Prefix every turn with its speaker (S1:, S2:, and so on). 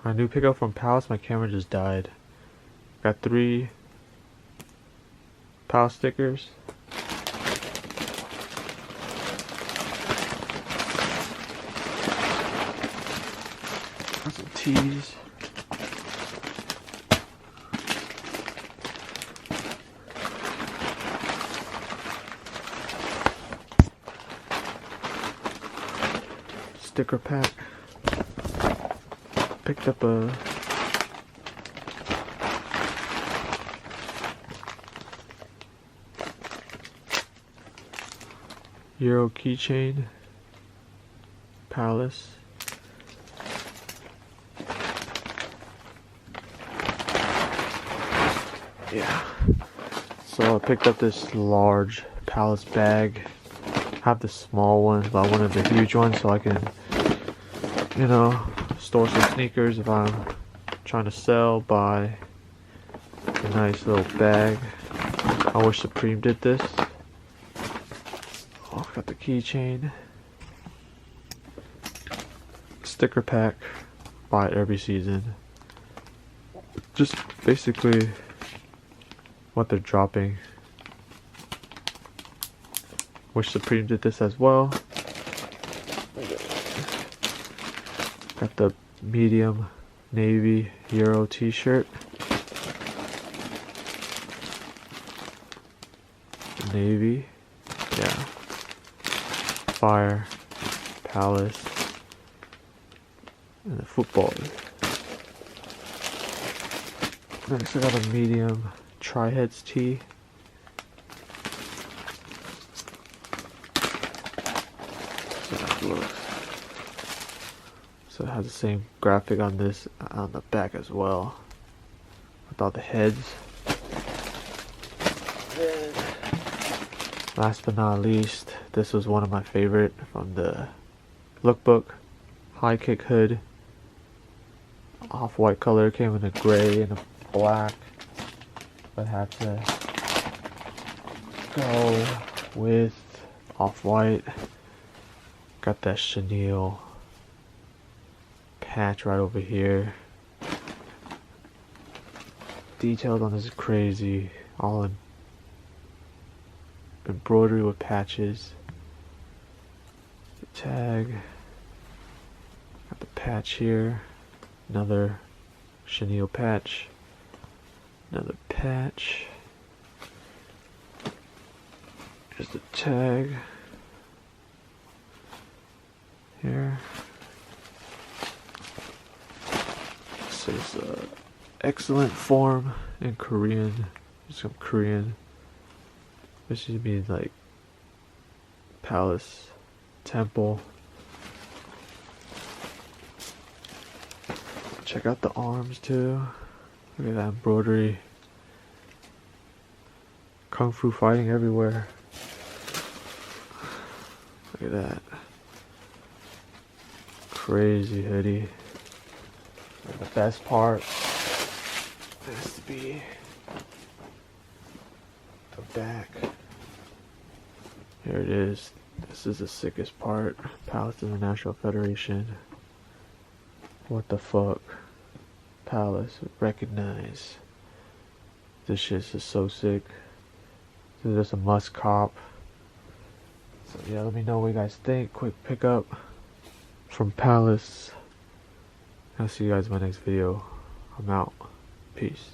S1: My new pickup from Palace, my camera just died. Got 3 Palace stickers. Got some tees. Sticker pack. Picked up a Euro keychain, Palace. Yeah. So I picked up this large Palace bag. I have the small one, but I wanted the huge one so I can, you know, store some sneakers if I'm trying to sell. Buy a nice little bag. I wish Supreme did this. Oh, got the keychain. Sticker pack. Buy it every season. Just basically what they're dropping. Wish Supreme did this as well. Got the medium navy Euro t-shirt. Navy. Yeah. Fire. Palace. And the football. Next I got a medium Tri-Heads tee. So it has the same graphic on this on the back as well, with all the heads. Then, last but not least, this was one of my favorite from the lookbook. High kick hood, off-white color, came in a gray and a black, but had to go with off-white. Got that chenille patch right over here. Detailed on this is crazy, all in embroidery with patches. The tag. Got the patch here. Another chenille patch. Another patch. Here's the tag. Here. This is excellent form in Korean. Some Korean. This should be like Palace, Temple. Check out the arms too. Look at that embroidery. Kung Fu fighting everywhere. Look at that. Crazy hoodie. And the best part has to be the back. Here it is. This is the sickest part. Palace International Federation. What the fuck? Palace, recognize. This shit is so sick. This is just a must cop. So yeah, let me know what you guys think. Quick pickup from Palace. I'll see you guys in my next video. I'm out. Peace.